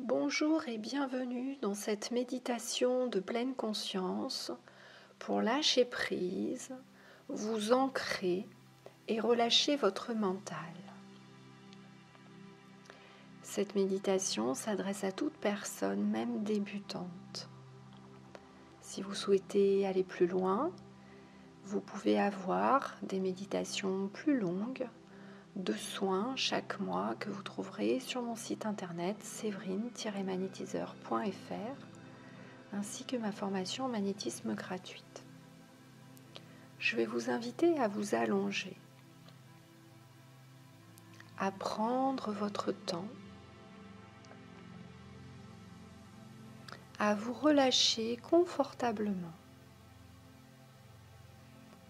Bonjour et bienvenue dans cette méditation de pleine conscience pour lâcher prise, vous ancrer et relâcher votre mental. Cette méditation s'adresse à toute personne, même débutante. Si vous souhaitez aller plus loin, vous pouvez avoir des méditations plus longues de soins chaque mois que vous trouverez sur mon site internet séverine-magnétiseur.fr ainsi que ma formation en magnétisme gratuite. Je vais vous inviter à vous allonger, à prendre votre temps, à vous relâcher confortablement.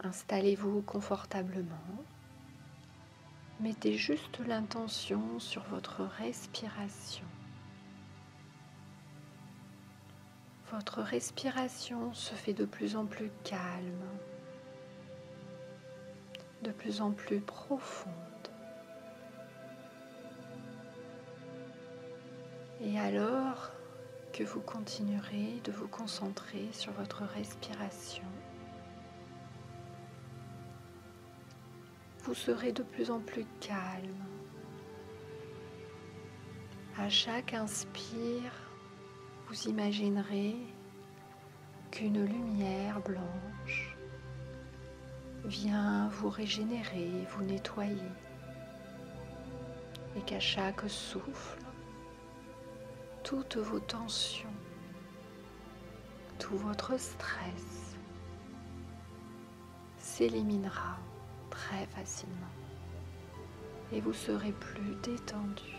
Installez-vous confortablement. Mettez juste l'intention sur votre respiration. Votre respiration se fait de plus en plus calme, de plus en plus profonde. Et alors que vous continuerez de vous concentrer sur votre respiration, vous serez de plus en plus calme. À chaque inspire, vous imaginerez qu'une lumière blanche vient vous régénérer, vous nettoyer, et qu'à chaque souffle, toutes vos tensions, tout votre stress s'éliminera très facilement et vous serez plus détendu.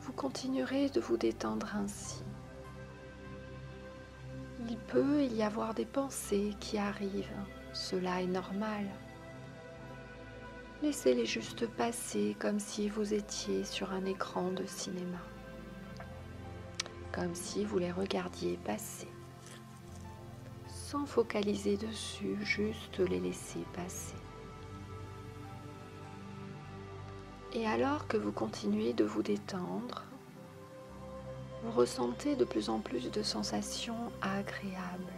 Vous continuerez de vous détendre ainsi. Il peut y avoir des pensées qui arrivent, cela est normal. Laissez-les juste passer comme si vous étiez sur un écran de cinéma, comme si vous les regardiez passer, sans focaliser dessus, juste les laisser passer. Et alors que vous continuez de vous détendre, vous ressentez de plus en plus de sensations agréables.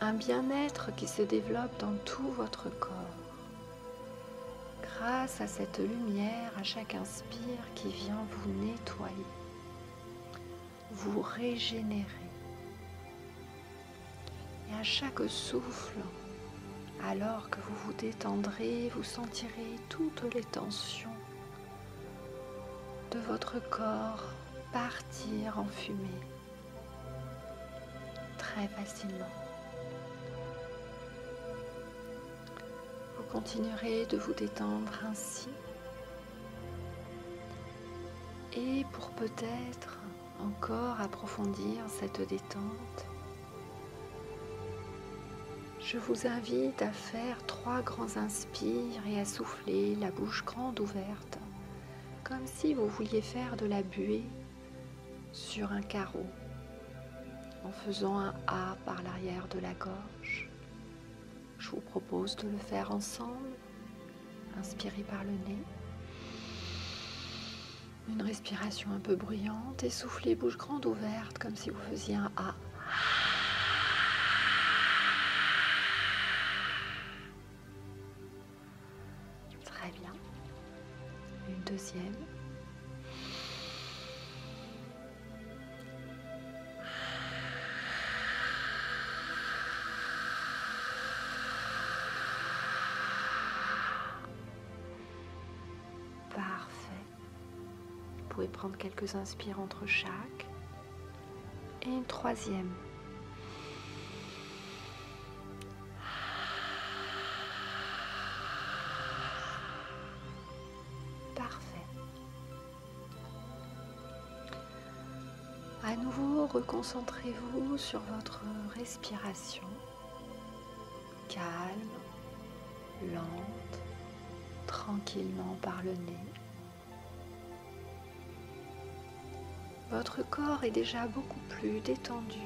Un bien-être qui se développe dans tout votre corps. Grâce à cette lumière, à chaque inspire qui vient vous nettoyer, vous régénérer. Et à chaque souffle, alors que vous vous détendrez, vous sentirez toutes les tensions de votre corps partir en fumée très facilement. Vous continuerez de vous détendre ainsi. Et pour peut-être encore approfondir cette détente, je vous invite à faire 3 grands inspires et à souffler la bouche grande ouverte, comme si vous vouliez faire de la buée sur un carreau, en faisant un A par l'arrière de la gorge. Je vous propose de le faire ensemble. Inspirez par le nez. Une respiration un peu bruyante et soufflez bouche grande ouverte comme si vous faisiez un A. Très bien. Une deuxième. Parfait. Vous pouvez prendre quelques inspires entre chaque. Et une troisième. Parfait. À nouveau, reconcentrez-vous sur votre respiration. Calme, lente, tranquillement par le nez. Votre corps est déjà beaucoup plus détendu.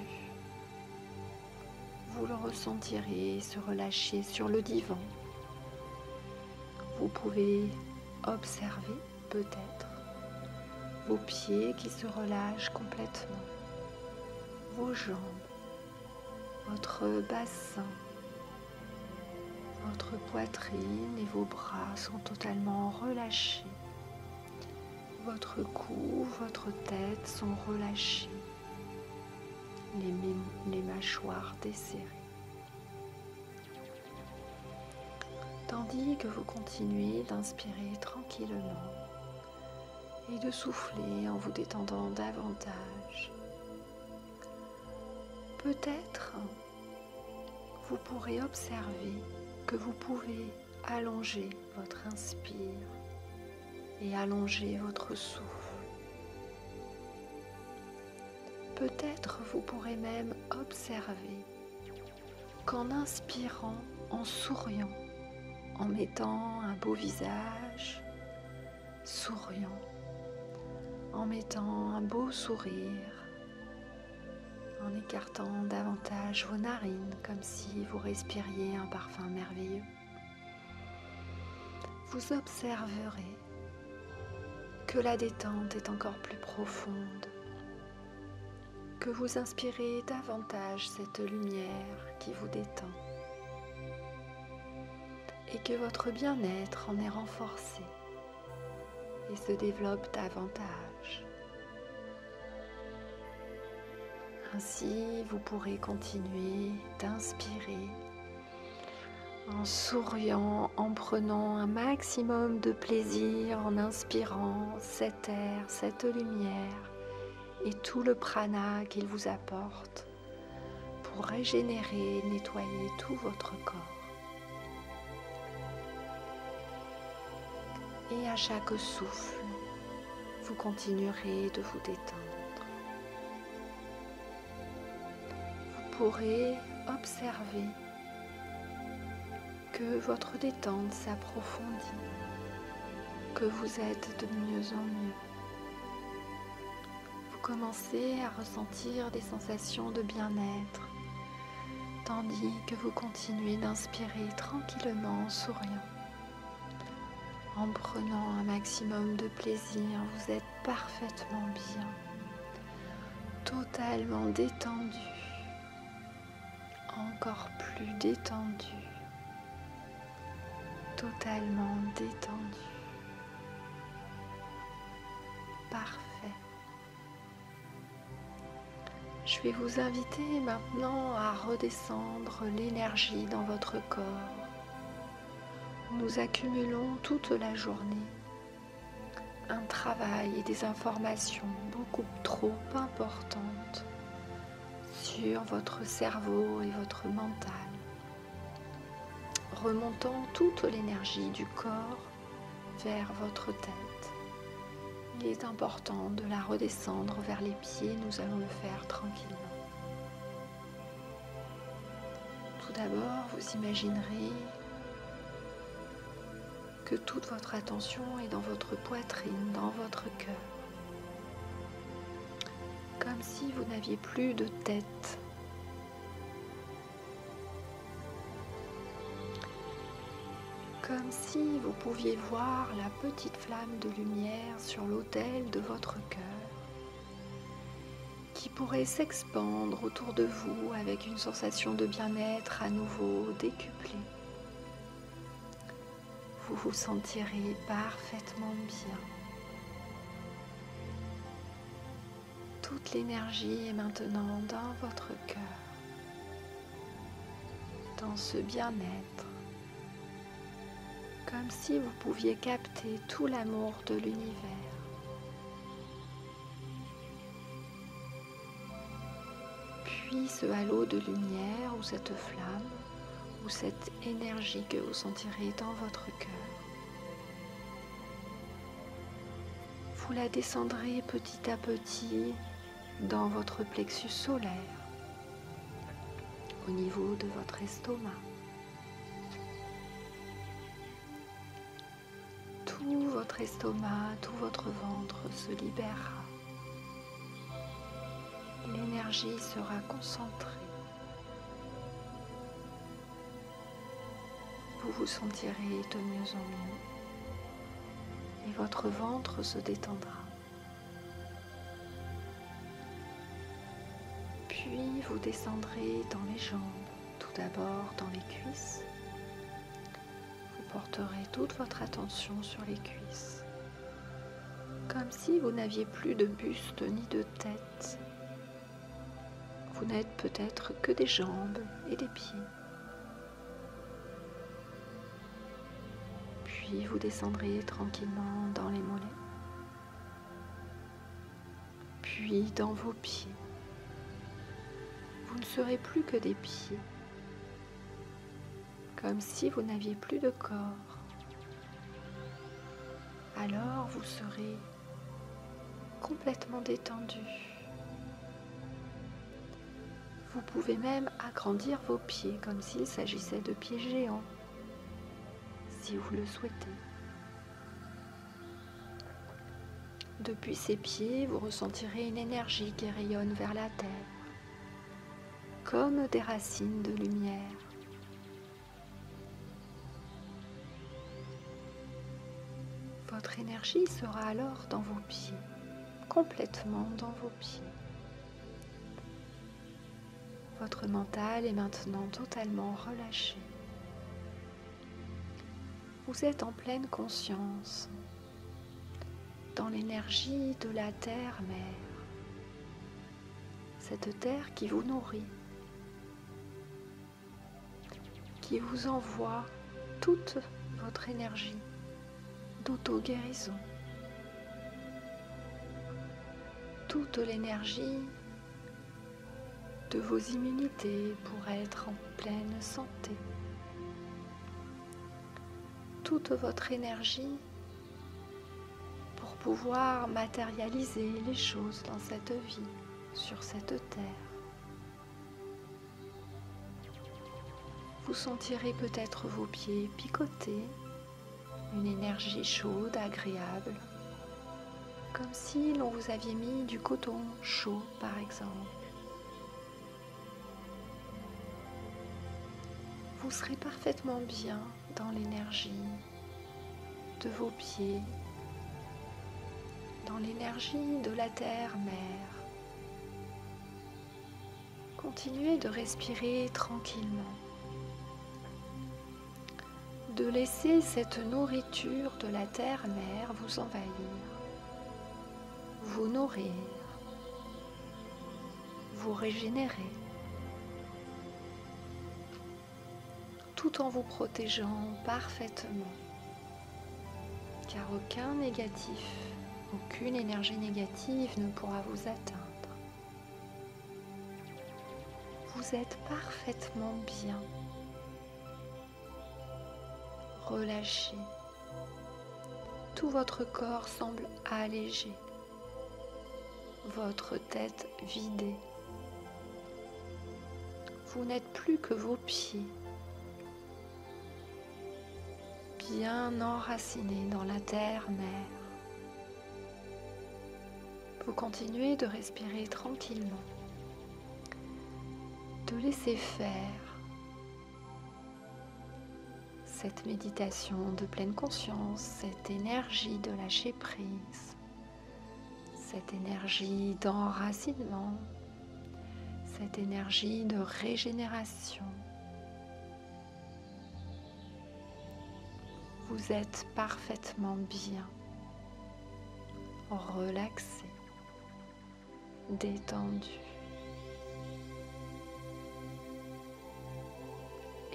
Vous le ressentirez se relâcher sur le divan. Vous pouvez observer peut-être vos pieds qui se relâchent complètement, vos jambes, votre bassin, votre poitrine et vos bras sont totalement relâchés. Votre cou, votre tête sont relâchés, les mâchoires desserrées. Tandis que vous continuez d'inspirer tranquillement et de souffler en vous détendant davantage. Peut-être vous pourrez observer que vous pouvez allonger votre inspire et allonger votre souffle. Peut-être vous pourrez même observer qu'en inspirant, en souriant, en mettant un beau visage souriant, en mettant un beau sourire, en écartant davantage vos narines comme si vous respiriez un parfum merveilleux, vous observerez que la détente est encore plus profonde, que vous inspirez davantage cette lumière qui vous détend et que votre bien-être en est renforcé et se développe davantage. Ainsi, vous pourrez continuer d'inspirer en souriant, en prenant un maximum de plaisir, en inspirant cet air, cette lumière et tout le prana qu'il vous apporte pour régénérer, nettoyer tout votre corps. Et à chaque souffle, vous continuerez de vous détendre. Vous pourrez observer que votre détente s'approfondit, que vous êtes de mieux en mieux. Vous commencez à ressentir des sensations de bien-être, tandis que vous continuez d'inspirer tranquillement en souriant. En prenant un maximum de plaisir, vous êtes parfaitement bien, totalement détendu, encore plus détendu, totalement détendu. Parfait. Je vais vous inviter maintenant à redescendre l'énergie dans votre corps. Nous accumulons toute la journée un travail et des informations beaucoup trop importantes sur votre cerveau et votre mental, remontant toute l'énergie du corps vers votre tête. Il est important de la redescendre vers les pieds, nous allons le faire tranquillement. Tout d'abord, vous imaginerez que toute votre attention est dans votre poitrine, dans votre cœur. Comme si vous n'aviez plus de tête. Comme si vous pouviez voir la petite flamme de lumière sur l'autel de votre cœur qui pourrait s'expandre autour de vous avec une sensation de bien-être à nouveau décuplée. Vous vous sentirez parfaitement bien. Toute l'énergie est maintenant dans votre cœur, dans ce bien-être, comme si vous pouviez capter tout l'amour de l'univers. Puis ce halo de lumière ou cette flamme ou cette énergie que vous sentirez dans votre cœur, vous la descendrez petit à petit dans votre plexus solaire, au niveau de votre estomac. Tout votre estomac, tout votre ventre se libérera. L'énergie sera concentrée. Vous vous sentirez de mieux en mieux et votre ventre se détendra. Puis vous descendrez dans les jambes, tout d'abord dans les cuisses. Vous porterez toute votre attention sur les cuisses, comme si vous n'aviez plus de buste ni de tête. Vous n'êtes peut-être que des jambes et des pieds. Puis vous descendrez tranquillement dans les mollets, puis dans vos pieds. Vous ne serez plus que des pieds, comme si vous n'aviez plus de corps. Alors vous serez complètement détendu. Vous pouvez même agrandir vos pieds comme s'il s'agissait de pieds géants, si vous le souhaitez. Depuis ces pieds, vous ressentirez une énergie qui rayonne vers la terre, comme des racines de lumière. Votre énergie sera alors dans vos pieds, complètement dans vos pieds. Votre mental est maintenant totalement relâché. Vous êtes en pleine conscience, dans l'énergie de la terre-mère, cette terre qui vous nourrit, qui vous envoie toute votre énergie d'auto-guérison, toute l'énergie de vos immunités pour être en pleine santé, toute votre énergie pour pouvoir matérialiser les choses dans cette vie, sur cette terre. Vous sentirez peut-être vos pieds picoter, une énergie chaude, agréable, comme si l'on vous aviez mis du coton chaud par exemple. Vous serez parfaitement bien dans l'énergie de vos pieds, dans l'énergie de la terre-mère. Continuez de respirer tranquillement, de laisser cette nourriture de la terre-mère vous envahir, vous nourrir, vous régénérer, tout en vous protégeant parfaitement, car aucun négatif, aucune énergie négative ne pourra vous atteindre. Vous êtes parfaitement bien, relâché. Tout votre corps semble allégé, votre tête vidée. Vous n'êtes plus que vos pieds, bien enracinés dans la terre-mère. Vous continuez de respirer tranquillement, de laisser faire cette méditation de pleine conscience, cette énergie de lâcher prise, cette énergie d'enracinement, cette énergie de régénération. Vous êtes parfaitement bien, relaxé, détendu.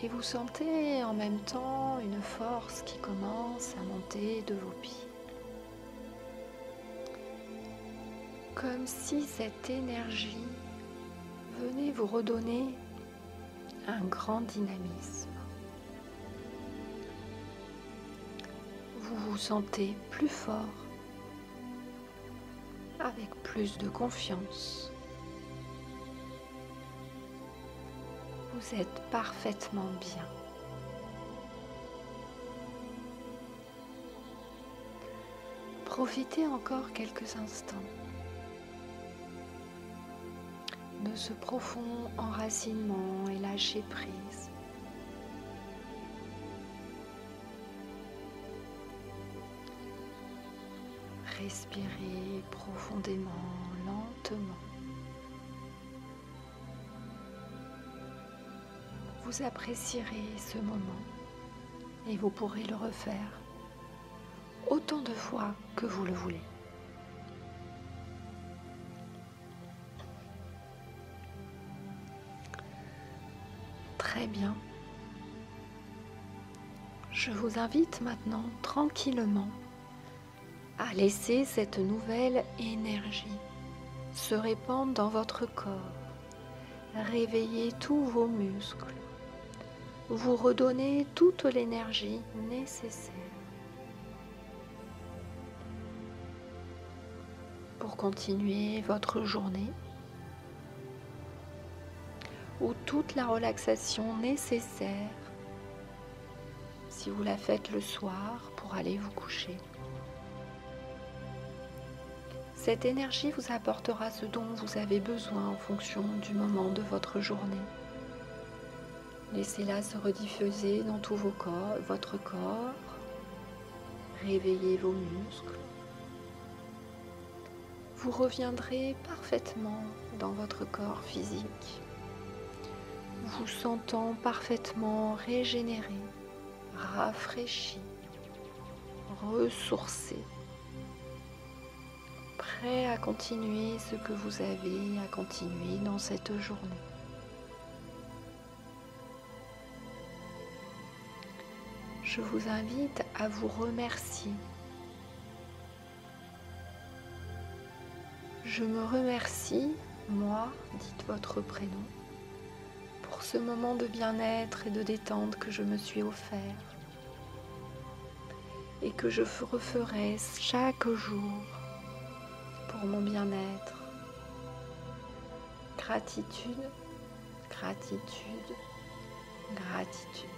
Et vous sentez en même temps une force qui commence à monter de vos pieds. Comme si cette énergie venait vous redonner un grand dynamisme. Vous vous sentez plus fort, avec plus de confiance. Vous êtes parfaitement bien. Profitez encore quelques instants de ce profond enracinement et lâcher prise. Respirez profondément, lentement. Vous apprécierez ce moment et vous pourrez le refaire autant de fois que vous le voulez. Très bien. Je vous invite maintenant tranquillement à laisser cette nouvelle énergie se répandre dans votre corps, réveiller tous vos muscles, vous redonner toute l'énergie nécessaire pour continuer votre journée ou toute la relaxation nécessaire si vous la faites le soir pour aller vous coucher. Cette énergie vous apportera ce dont vous avez besoin en fonction du moment de votre journée. Laissez-la se rediffuser dans tout votre corps. Réveillez vos muscles. Vous reviendrez parfaitement dans votre corps physique, vous sentant parfaitement régénéré, rafraîchi, ressourcé, prêt à continuer ce que vous avez à continuer dans cette journée. Je vous invite à vous remercier. Je me remercie, moi, dites votre prénom, pour ce moment de bien-être et de détente que je me suis offert et que je referai chaque jour pour mon bien-être. Gratitude, gratitude, gratitude.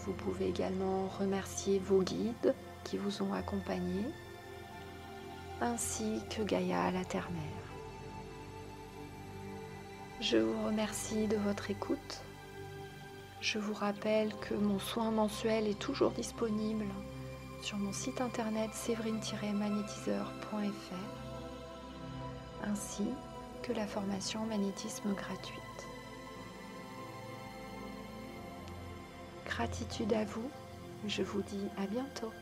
Vous pouvez également remercier vos guides qui vous ont accompagné, ainsi que Gaïa, la Terre-Mère. Je vous remercie de votre écoute. Je vous rappelle que mon soin mensuel est toujours disponible sur mon site internet séverine-magnétiseur.fr, ainsi que la formation magnétisme gratuite. Gratitude à vous, je vous dis à bientôt.